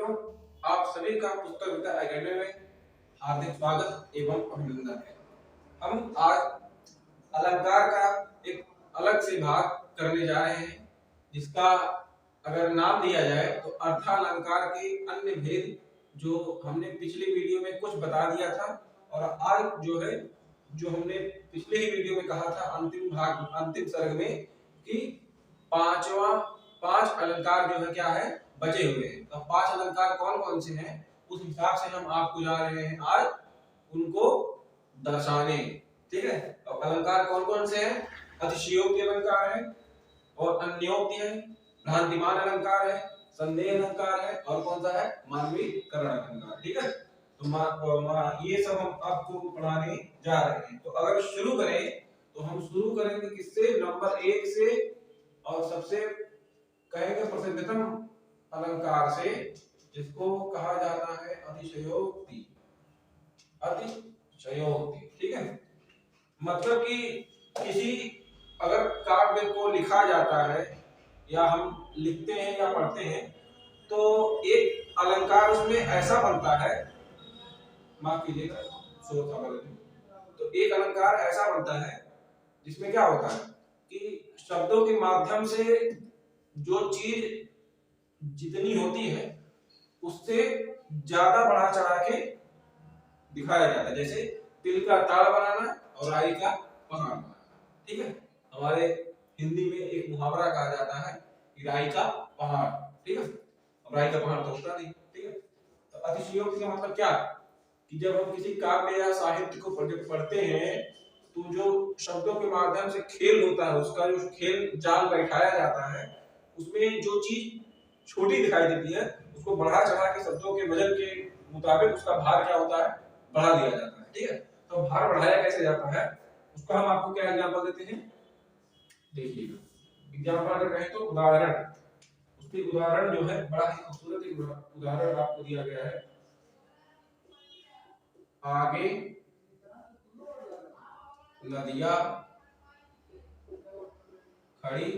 मित्रों, आप सभी का पुस्तक विद्या एकेडमी में हार्दिक स्वागत एवं अभिनंदन है। हम आज अलंकार का एक अलग से भाग करने जा रहे हैं, जिसका अगर नाम दिया जाए तो अर्थालंकार के अन्य भेद, जो हमने पिछले वीडियो में कुछ बता दिया था। और आज जो है, जो हमने पिछले ही वीडियो में कहा था अंतिम भाग, अंतिम सर्ग में, कि पांच अलंकार जो है क्या है, बचे हुए हैं। तो पांच अलंकार कौन कौन से हैं, उस हिसाब से हम आपको जा रहे हैं आज उनको दर्शाने। ठीक है, तो अलंकार कौन कौन से हैं? अतिशयोक्ति अलंकार है, और अन्योक्ति है, भ्रांतिमान अलंकार है, संदेह अलंकार है, और कौन सा है? मानवीकरण अलंकार। ठीक है, तो ये सब हम आपको पढ़ाने जा रहे हैं। तो अगर शुरू करें तो हम शुरू करेंगे किससे? नंबर 1 से, और सबसे कहेंगे प्रसिद्धतम अलंकार से, जिसको कहा जाता है अतिशयोक्ति। अतिशयोक्ति, ठीक है। मतलब कि किसी अगर काव्य को लिखा जाता है, या हम लिखते हैं या पढ़ते हैं, तो एक अलंकार उसमें ऐसा बनता है, माफ कीजिएगा शोर था मेरे, तो एक अलंकार ऐसा बनता है जिसमें क्या होता है कि शब्दों के माध्यम से जो चीज जितनी होती है उससे ज्यादा बढ़ा चढ़ा के दिखाया जाता है। जैसे तिल का ताड़ बनाना और राई का पहाड़ बनाना। ठीक है, हमारे हिंदी में एक मुहावरा कहा जाता है कि राई का पहाड़। ठीक है, अब राई का पहाड़ तो होता नहीं। ठीक है, तो अतिशयोक्ति का मतलब क्या कि जब हम किसी काव्य या साहित्य को पढ़ते हैं, तो जो शब्दों के माध्यम से खेल होता है, उसका जो खेल जाल बैठाया जाता है, उसमें जो चीज छोटी दिखाई देती है उसको बढ़ा चढ़ा के शब्दों के वजन के मुताबिक उसका भार क्या होता है, बढ़ा दिया जाता है। ठीक है, तो भार बढ़ाया कैसे जाता है उसका हम आपको क्या एग्जांपल देते हैं, देखिएगा। एग्जांपल अगर कहें तो उदाहरण, उसके उदाहरण जो है बड़ा ही खूबसूरत एक उदाहरण आपको दिया गया है। आगे नदियां खड़ी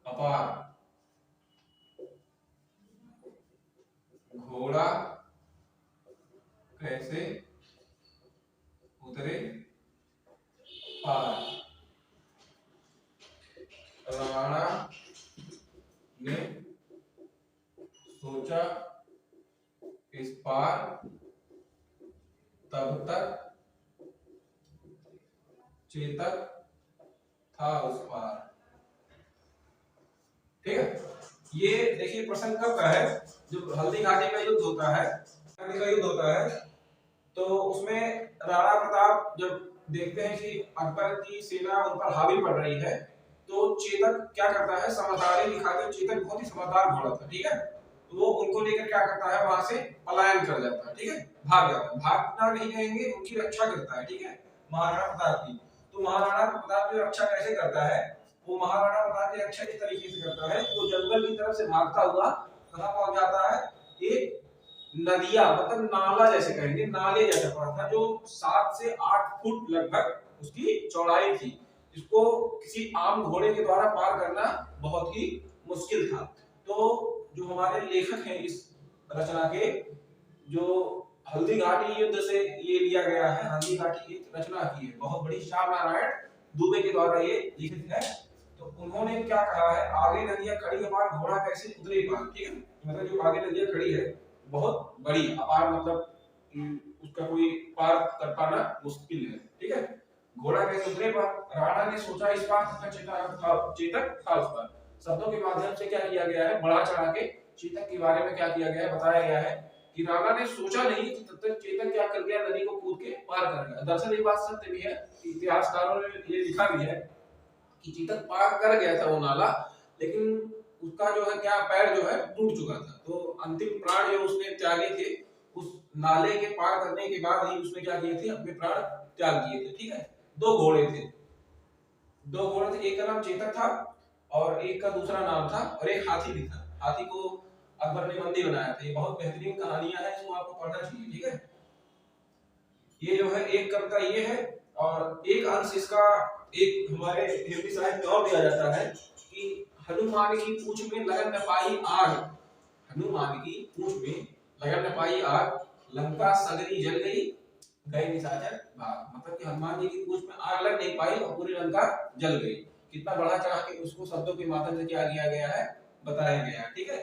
अपार, घोड़ा कैसे उतरे पार, राणा ने सोचा इस पार, तब तक चेतक था उस पार। ठीक है, ये देखिए प्रसंग कब का है, जब हल्दी घाटी का युद्ध होता है, तो उसमें राणा प्रताप जब देखते हैं कि अकबर की सेना उन पर हावी पड़ रही है, तो चेतक क्या करता है, समझदारी दिखाते हुए, चेतक बहुत ही समझदार घोड़ा था। ठीक है, तो वो उनको लेकर क्या करता है, वहां से पलायन कर जाता है। ठीक है, भाग जाता है। भागना नहीं कहेंगे, उनकी रक्षा करता है। ठीक है, महाराणा प्रताप की। तो महाराणा प्रताप की रक्षा कैसे करता है? वो महाराणा प्रताप की रक्षा इस तरीके से करता है, वो जंगल की तरफ से भागता हुआ कहां पहुंच जाता है, एक नदिया, मतलब नाला जैसे कहेंगे, नाले जैसा पड़ा था, जो 7 से 8 फुट लगभग उसकी चौड़ाई थी, जिसको किसी आम घोड़े के द्वारा पार करना बहुत ही मुश्किल था। तो जो हमारे लेखक हैं इस रचना के, जो हल्दी घाटी युद्ध से ये लिया गया है, हल्दी घाटी की रचना की है बहुत बड़ी, श्याम नारायण दुबे के द्वारा ये लिखित है। तो उन्होंने क्या कहा है, आगे नदियां खड़ी अपार, घोड़ा कैसे उतरे पार। ठीक है, मतलब जो आगे नदियां खड़ी है बहुत बड़ी, अपार मतलब उसका कोई पार कर पाना मुश्किल है। ठीक है, घोड़ा कैसे उतरे पार, राणा ने सोचा इस पार, तब तक चेतक था उस पार। शब्दों के माध्यम से क्या किया गया है, बढ़ा चढ़ा के चेतक के बारे में क्या किया गया है, बताया गया है कि राणा ने सोचा नहीं कि तब तक चेतक क्या कर गया, नदी को कूद के पार कर गया। दरअसल ये बात सत्य भी है, इतिहासकारों ने ये लिखा भी है कि चेतक पार कर गया था वो नाला, लेकिन उसका जो है क्या, पैर जो है टूट चुका था। तो अंतिम प्राण जो उसने त्यागे थे, उस नाले के पार करने के बाद ही उसने क्या किए थे, अपने प्राण त्याग दिए थे। ठीक है, दो घोड़े थे, एक का नाम चेतक था और एक का दूसरा नाम था, और एक हाथी भी था। हाथी को अकबर ने बंदी बनाया था। ये बहुत बेहतरीन कहानियां हैं, इसको आपको पढ़ना चाहिए। ठीक है, ये जो है एक कविता ये है, और एक अंश इसका एक हमारे हिंदी साहित्य में और दिया जाता है कि हनुमान की पूंछ में लगन न पाई आग, हनुमान की पूंछ में लगन न पाई आग, लंका सगरी जल गई, गए निशाचर भाग। मतलब कि हनुमान जी की पूंछ में आग लग नहीं पाई और पूरी लंका जल गई। कितना बढ़ा चढ़ा के उसको शब्दों के माध्यम से क्या किया गया है, बताया गया है। ठीक है,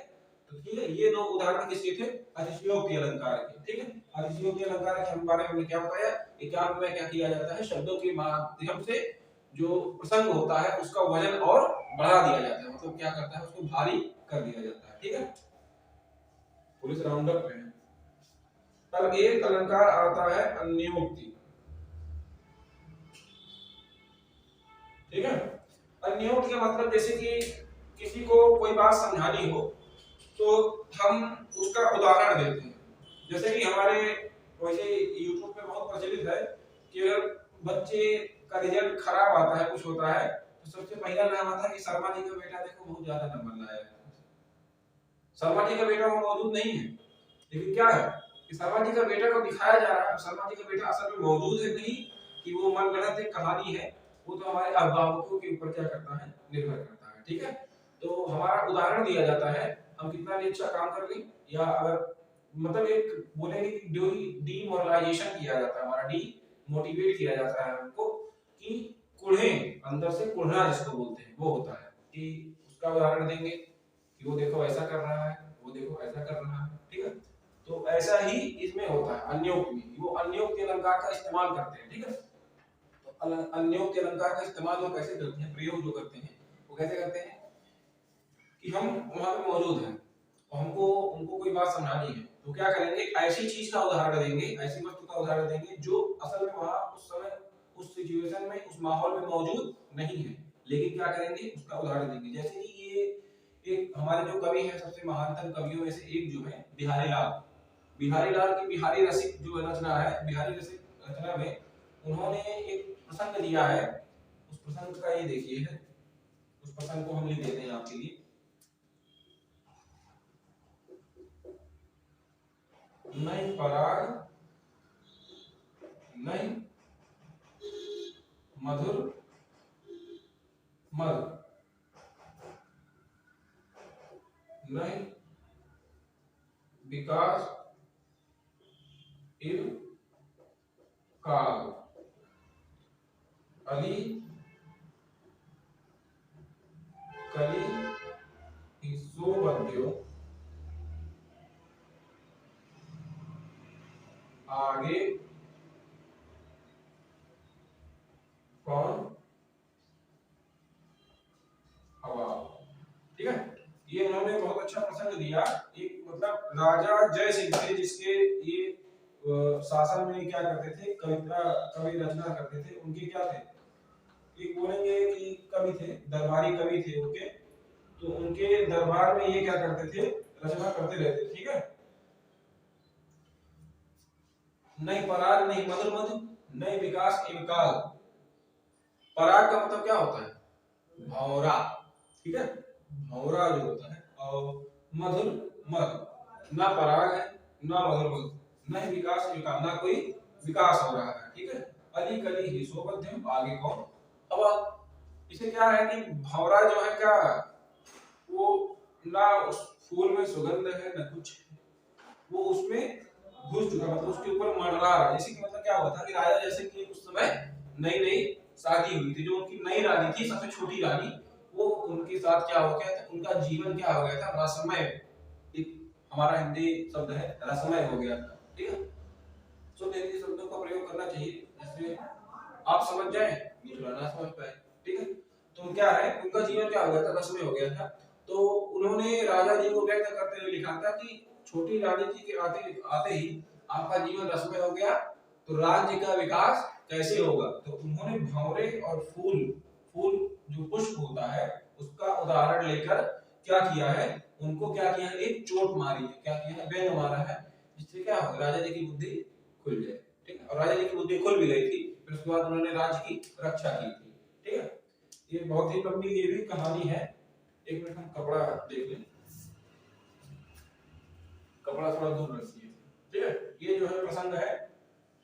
तो ठीक है, ये दो उदाहरण किसके थे, अतिशयोक्ति अलंकार के। ठीक है, अतिशयोक्ति अलंकार के बारे में हमने क्या बताया, एकांत में क्या किया जाता है, शब्दों के माध्यम से जो प्रसंग होता है उसका वजन और बढ़ा दिया जाता है, मतलब क्या करता है, उसको भारी कर दिया जाता है। ठीक है, पुलिस राउंड अप में। तब एक अलंकार आता है अन्योक्ति। ठीक है, अन्योक्ति का मतलब जैसे कि किसी को कोई बात समझानी हो तो हम उसका उदाहरण देते हैं। जैसे कि हमारे वैसे YouTube पे बहुत प्रचलित है कि अगर बच्चे का रिजल्ट खराब आता है, कुछ होता है, तो सबसे पहला नाम आता है कि शर्मा जी का बेटा देखो बहुत ज्यादा नंबर लाया है। शर्मा जी का बेटा वो मौजूद नहीं है, लेकिन क्या है कि शर्मा जी का बेटा को दिखाया जा रहा है। शर्मा जी का बेटा असल में मौजूद है नहीं, कि वो मनगढ़ंत एक कहानी है, वो तो हमारे अभिभावकों के ऊपर क्या करता है, निर्भर करता है। ठीक है, तो हमारा उदाहरण दिया जाता है, हम कितना भी अच्छा काम कर लें, या अगर मतलब एक बोलेंगे कि डीमोरलाइजेशन किया जाता है, हमारा डी मोटिवेट किया जाता है हमको, कि कुढ़े अंदर से कुढ़ना जिसको बोलते हैं वो होता है, कि उसका उदाहरण देंगे कि वो देखो ऐसा कर रहा है, वो देखो ऐसा कर रहा है। ठीक है, तो ऐसा ही इसमें होता है अन्योक्ति में, वो अन्योक्ति अलंकार का इस्तेमाल करते हैं। ठीक है, तो अन्योक्ति अलंकार का इस्तेमाल वो कैसे करते हैं, प्रयोग जो करते हैं वो कैसे करते हैं कि हम वहां पे मौजूद हैं और हमको उनको कोई बात समझानी है, तो क्या करेंगे, ऐसी चीज का उदाहरण देंगे, ऐसी वस्तु का उदाहरण देंगे जो असल में वहां उस समय उस सिचुएशन में उस माहौल में मौजूद नहीं है, लेकिन क्या करेंगे उसका उदाहरण देंगे। जैसे कि ये एक हमारे जो कवि हैं, सबसे महानतम कवियों में से एक जो है बिहारी लाल, बिहारी लाल की बिहारी रसिक जो रचना है, बिहारी रसिक रचना में उन्होंने एक प्रसंग दिया है। उस प्रसंग का ये देखिए है, उस प्रसंग को हम लिख देते हैं आपके लिए। नहीं पराग नहीं मधुर मद, नहीं विकास इल काल, अली कली सोबद्यो आगे कौन हवा। ठीक है, ये उन्होंने बहुत अच्छा प्रसंग दिया। एक मतलब राजा जय सिंह थे, जिसके ये शासन में क्या करते थे, कविता कवि रचना करते थे। उनके क्या थे, एक बोलेंगे कि कवि थे, दरबारी कवि थे उनके, तो उनके दरबार में ये क्या करते थे, रचना करते रहते। ठीक है, नहीं पराग नहीं मधुर मधु, नहीं विकास इनकाल। पराग का मतलब क्या होता है, भौरा। ठीक है, भौरा जो होता है, और मधुर मध, ना पराग है ना मधुर मधु, ना ही विकास इनकाल, ना कोई विकास हो रहा है। ठीक है, अली कली ही सोबध्यम आगे कौन। अब इसे क्या है कि भौरा जो है क्या, वो ना उस फूल में सुगंध है ना कुछ, वो उसमें घुस चुका, मतलब उसके ऊपर मंडरा रहा है। जैसे कि मतलब क्या हुआ था कि राजा जैसे कि उस समय नई नई शादी हुई थी, जो उनकी नई रानी थी, सबसे छोटी रानी, वो उनके साथ क्या हो गया था, उनका जीवन क्या हो गया था, रसमय, एक हमारा हिंदी शब्द है रसमय हो गया था। ठीक है, तो हिंदी शब्दों का प्रयोग करना चाहिए जिससे आप समझ जाए, दूसरा ना समझ पाए। ठीक है, तो क्या है, उनका जीवन क्या हो गया था, रसमय हो गया था। तो उन्होंने राजा जी को व्यक्त करते हुए लिखा था कि छोटी रानी जी के आते आते ही आपका जीवन रसमय हो गया, तो राज्य का विकास कैसे होगा। तो उन्होंने भंवरे और फूल, फूल जो पुष्प होता है उसका उदाहरण लेकर क्या किया है, उनको क्या किया है, एक चोट मारी है, क्या किया है, व्यंग मारा है, जिससे क्या हो, राजा जी की बुद्धि खुल जाए। ठीक है, और राजा जी की बुद्धि खुल भी गई थी, फिर उसके बाद उन्होंने राज्य की रक्षा की थी। ठीक है, ये बहुत ही लंबी ये भी कहानी है। एक मिनट हम कपड़ा देख लें, कपड़ा थोड़ा दूर रखिए। ठीक है, ये जो है प्रसंग है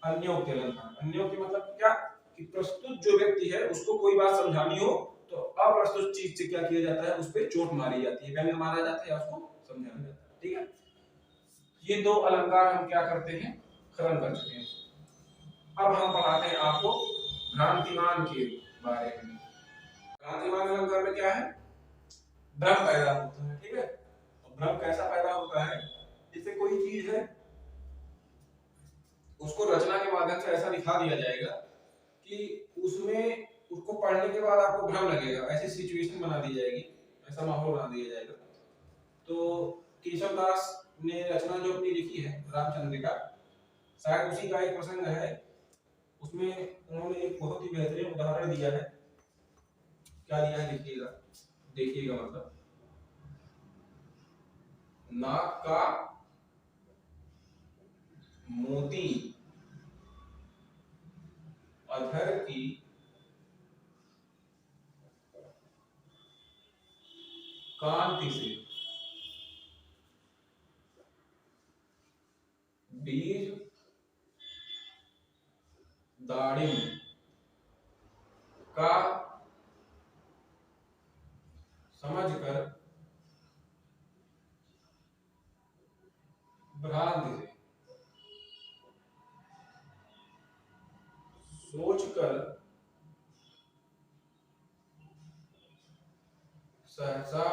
अन्योक्ति अलंकार। अन्योक्ति मतलब क्या, कि प्रस्तुत जो व्यक्ति है उसको कोई बात समझानी हो तो अप्रस्तुत चीज से क्या किया जाता है, उस पर चोट मारी जाती है, व्यंग मारा जाता है या उसको समझाया जाता है। ठीक है, ये दो अलंकार हम क्या करते हैं, खत्म कर चुके हैं। अब हम पढ़ाते हैं आपको भ्रांतिमान के बारे में। भ्रांतिमान अलंकार में क्या है, भ्रम पैदा होता है, ठीक है। और भ्रम कैसा पैदा होता है, जैसे कोई चीज है उसको रचना के माध्यम से ऐसा दिखा दिया जाएगा कि उसमें उसको पढ़ने के बाद आपको भ्रम लगेगा, ऐसी सिचुएशन बना दी जाएगी, ऐसा माहौल बना दिया जाएगा। तो केशव दास ने रचना जो अपनी लिखी है रामचंद्रिका, शायद उसी का एक प्रसंग है, उसमें उन्होंने एक बहुत ही बेहतरीन उदाहरण दिया है। क्या दिया है देखिएगा, देखिएगा मतलब, नाक का मोती अधर की कांति से बीज दाड़िम का समझकर भ्रांति से सोचकर सहसा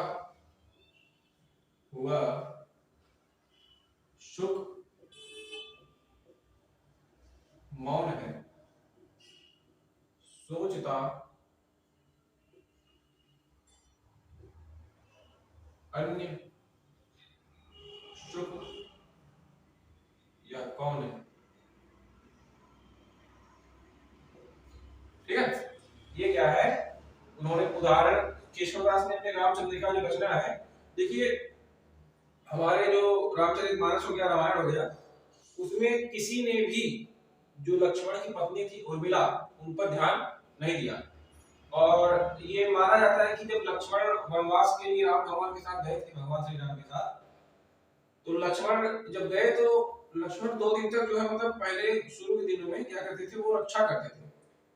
हुआ सुख मौन है, सोचता अन्य सुख या कौन है। ठीक है, ये क्या है, उन्होंने उदाहरण, केशवदास ने अपने रामचंद्रिका जो रचना है, देखिए हमारे जो रामचरितमानस हो गया, रामायण हो गया, उसमें किसी ने भी जो लक्ष्मण की पत्नी थी उर्मिला, उन पर ध्यान नहीं दिया। और ये माना जाता है कि जब लक्ष्मण वनवास के लिए राम भगवान के साथ गए थे, भगवान श्री राम के साथ, तो लक्ष्मण जब गए तो लक्ष्मण 2 दिन तक जो है मतलब पहले शुरू के दिनों में क्या करते थे, वो रक्षा करते थे।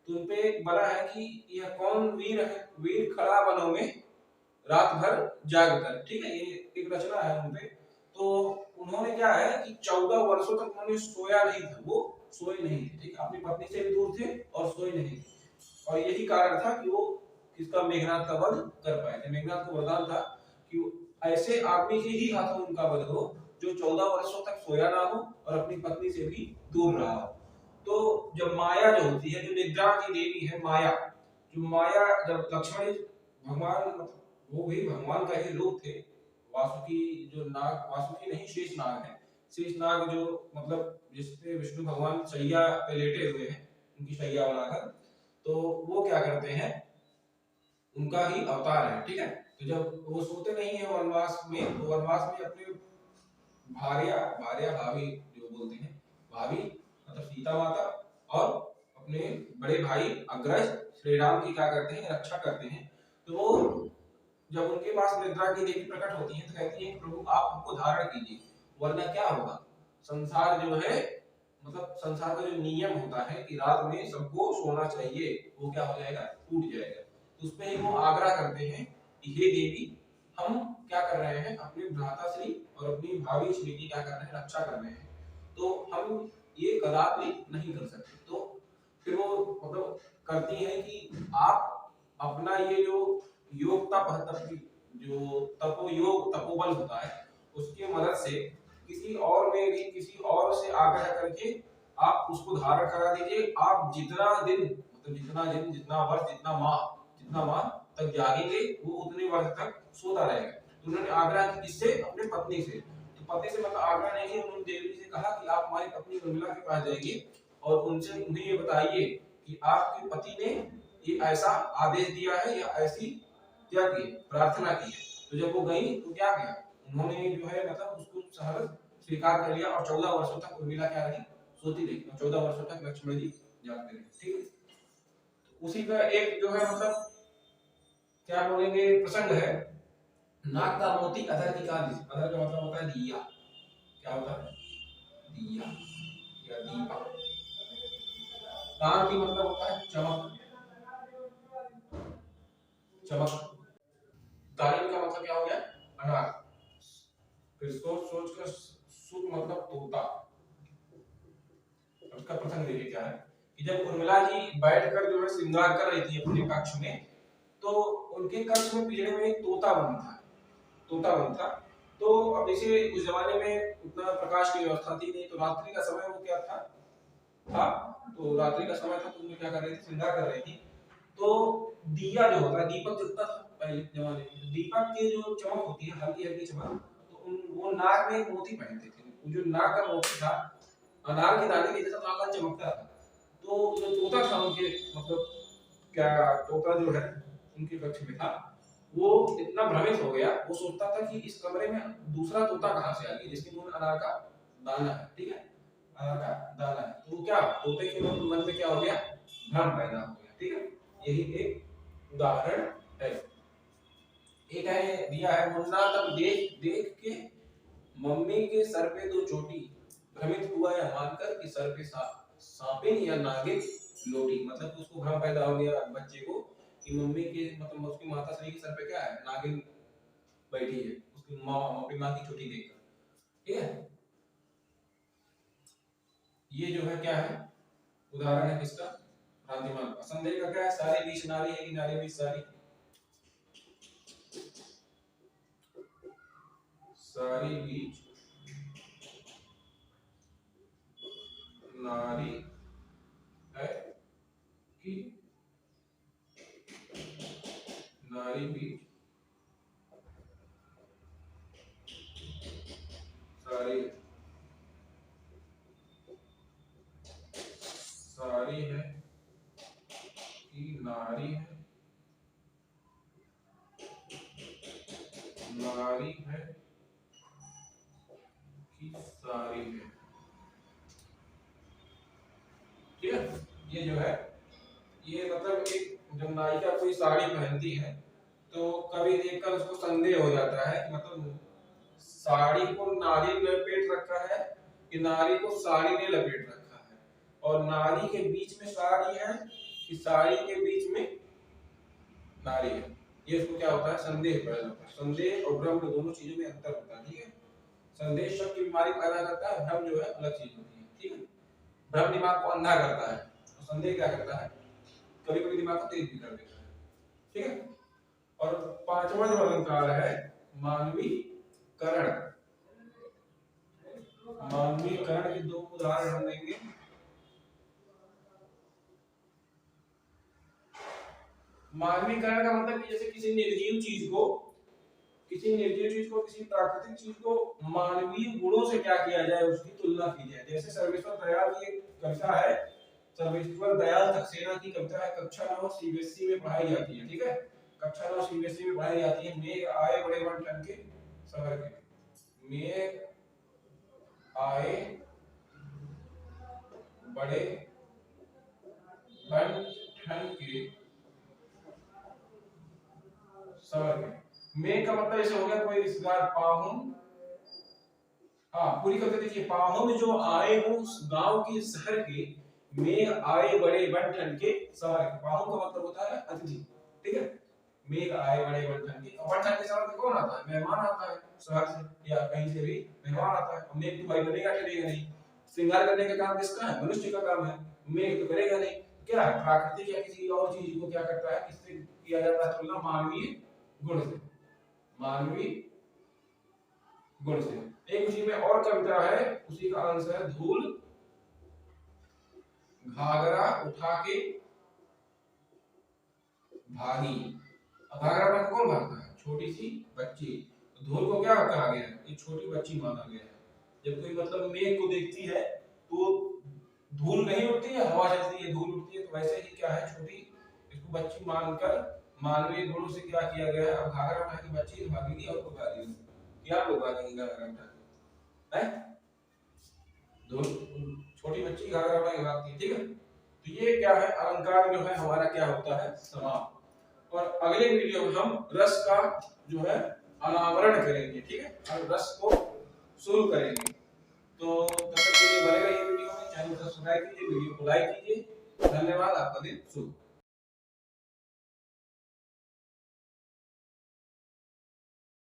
तो उनपे एक बला है कि यह कौन वीर है, वीर खड़ा वनों में रात भर जाग कर, ठीक है, ये एक रचना है उनपे। तो उन्होंने क्या है कि 14 वर्षों तक उन्होंने सोया नहीं था, वो सोए नहीं थे, ठीक है, अपनी पत्नी से भी दूर थे और सोए नहीं थे। और यही कारण था कि वो किसका, मेघनाथ का वध कर पाए थे। मेघनाथ को वरदान था कि ऐसे आदमी के ही हाथों उनका वध हो जो 14 वर्षों तक सोया ना हो और अपनी पत्नी से भी दूर रहा हो। तो जब माया जो होती है, जो निद्रा की देवी है माया, जो माया, जब लक्ष्मण भगवान, मतलब वो भी भगवान का ही रूप थे, वासुकी जो नाग, वासुकी नहीं शेष नाग है, शेष नाग जो मतलब जिसपे विष्णु भगवान शैया पे लेटे हुए हैं, उनकी शैया बनाकर, तो वो क्या करते हैं, उनका ही अवतार है, ठीक है। तो जब वो सोते नहीं है वनवास में, तो वनवास में अपने भार्या, भार्या भाभी जो बोलते हैं, भाभी मतलब सीता माता, और अपने बड़े भाई अग्रज श्री राम की क्या करते हैं, रक्षा करते हैं। तो वो जब उनके पास निद्रा की देवी प्रकट होती है तो कहती है, प्रभु आप हमको धारण कीजिए, वरना क्या होगा, संसार जो है, मतलब संसार का जो नियम होता है कि रात में सबको सोना चाहिए, वो क्या हो जाएगा, टूट जाएगा। तो उसमें ही वो आग्रह करते हैं कि हे देवी, हम क्या कर रहे हैं, अपने भ्राता श्री और अपनी भाभी श्री की क्या कर रहे हैं, रक्षा कर रहे हैं, तो हम ये कदापि नहीं कर सकते। तो फिर वो मतलब करती है कि आप अपना ये जो योग तप है, तप जो तपो योग तपोबल होता है, उसकी मदद से किसी और में भी, किसी और से आग्रह करके आप उसको धारण करा दीजिए। आप जितना दिन, मतलब जितना दिन, जितना वर्ष, जितना माह तक जागेंगे, वो उतने वर्ष तक सोता रहेगा। तो उन्होंने आग्रह की, किससे, अपने पत्नी से। तो पत्नी से मतलब आग्रह नहीं किया, उन्होंने देवी से कहा कि आप हमारी पत्नी उर्मिला के पास जाइए और उनसे उन्हें ये बताइए कि आपके पति ने ये ऐसा आदेश दिया है या ऐसी क्या की प्रार्थना की है। तो जब वो गई तो क्या किया, उन्होंने जो है मतलब उसको सहर्ष स्वीकार कर लिया और 14 वर्षों तक उर्मिला क्या रही, सोती रही, और 14 वर्षों तक लक्ष्मण जी जागते रहे, ठीक है। तो उसी का एक जो है मतलब क्या बोलेंगे प्रसंग है, नाक का मोती अधर की कांति। अधर का मतलब होता है दिया, क्या होता है, दिया या दीपक। कांति मतलब होता है चमक, चमक। दारिम का मतलब क्या हो गया, अनार। फिर सोच सोच कर सुख मतलब तोता। उसका प्रसंग देखिए क्या है कि जब उर्मिला जी बैठकर जो है श्रृंगार कर रही थी अपने कक्ष में, तो उनके कक्ष में पिंजरे में एक तोता बंद था, तोता बंद था। तो अब जैसे उस जमाने में उतना प्रकाश की व्यवस्था थी नहीं, तो रात्रि का समय वो क्या था, तो रात्रि का समय था, तो उन्हें क्या कर रही थी, श्रृंगार कर रही थी। तो दिया जो होता है, दीपक जलता था पहले जमाने में, दीपक की जो चमक होती है, हल्की हल्की चमक, तो वो नाक में एक मोती पहनते थे, वो जो नाक का मोती था अनार के दाने के जैसा लाल लाल चमकता था। तो जो तोता था उनके मतलब क्या, तोता जो है उनके कक्ष में था, वो इतना भ्रमित हो गया, वो सोचता था कि इस कमरे में दूसरा तोता कहाँ से आ गया जिसके मुंह में अनार का दाना है, ठीक है, अनार का दाना है। तो क्या तोते के मन में क्या हो गया, भ्रम पैदा हो गया, ठीक है। यही एक उदाहरण है। एक है दिया है, मुन्ना तब देख देख के मम्मी के सर पे दो चोटी, भ्रमित हुआ या मानकर कि सर पे सांपिन या नागिन लोटी। मतलब उसको भ्रम पैदा हो गया बच्चे को कि मम्मी के मतलब उसकी माता श्री के सर पे क्या है, नागिन बैठी है, उसकी माँ अपनी माँ की चोटी देखकर, ठीक है। ये जो है क्या है, उदाहरण है किसका, भ्रांतिमान का। संदेह का क्या है, सारी बीच नारी है कि नारी बीच सारी, सारी बीच नारी है कि नारी बीच सारी, सारी है कि नारी है, नारी है कि सारी है, ठीक है। ये जो है, ये मतलब एक जब नायिका कोई साड़ी पहनती है तो कभी देखकर उसको संदेह हो जाता है कि मतलब साड़ी को नारी ने लपेट रखा है कि नारी को साड़ी ने लपेट रखा है, और नारी के बीच में साड़ी है कि साड़ी के बीच में नारी है। ये उसको क्या होता है, संदेह पैदा होता है। संदेह और भ्रम दोनों चीजों में अंतर होता है, ठीक है। संदेह शक की बीमारी पैदा करता है, भ्रम जो है अलग चीज होती है, ठीक है। भ्रम दिमाग को अंधा करता है, तो संदेह क्या करता है, कभी कभी दिमाग को तेज भी कर देता है, ठीक है। और पांचवा जो अलंकार है मानवीकरण, मानवीकरण के दो उदाहरण हम देंगे। मानवीकरण का मतलब कि जैसे किसी निर्जीव चीज को, किसी प्राकृतिक चीज को मानवीय गुणों से क्या किया जाए, उसकी तुलना की जाए। जैसे सर्वेश्वर दयाल की एक कविता है, सर्वेश्वर दयाल सक्सेना की कविता है, कक्षा 9 सीबीएसई में पढ़ाई जाती है, ठीक है। कक्षा 9 सीबीएसई में पढ़ाई जाती है। मेघ आए बड़े बन ठन के शहर के, मेघ आए बड़े बन ठन के शहर के। मेघ का मतलब ऐसे हो गया कोई रिश्तेदार, पाहुन, हाँ पूरी कविता देखिए, पाहुन जो आए हो गांव के शहर के, मेघ आए बड़े बन ठन के शहर के। पाहुन का मतलब होता है अतिथि, ठीक है। मेघ आए बड़े बन ठन के, बन ठन के शहर में कौन आता है, मेहमान आता है शहर से या कहीं से भी मेहमान आता है। मेघ तो भाई बनेगा चलेगा नहीं, श्रृंगार करने का काम किसका है, मनुष्य का काम है, मेघ तो करेगा नहीं। क्या है, प्राकृतिक या किसी और चीज को क्या करता है, किससे किया जाता है तुलना, मानवीय गुण से, मानवीय गुण से। एक उसी में और कविता है, उसी का आंसर है, धूल घाघरा उठा के भागी। घाघरा उठा कौन भागता है, छोटी सी बच्ची। धूल को क्या कहा गया है, ये छोटी बच्ची माना गया है। जब कोई मतलब मेघ को देखती है तो धूल नहीं उड़ती है, हवा चलती है, धूल उड़ती है, तो वैसे ही क्या है, छोटी इसको बच्ची मानकर मानवीय गुणों से क्या किया गया है। अब घाघरा उठा के बच्ची भागेगी और को भागेगी, क्या लोग भागेंगे घाघरा उठा के, है छोटी बच्ची घाघरा उठा के भागती है, ठीक है। तो ये क्या है, अलंकार जो है हमारा क्या होता है, समाप्त। और अगले वीडियो में हम रस का जो है अनावरण करेंगे, ठीक है, हम रस को शुरू करेंगे। तो तब तक के लिए बने रहिए वीडियो में, चैनल को सब्सक्राइब कीजिए, वीडियो को लाइक कीजिए। धन्यवाद, आपका दिन शुभ।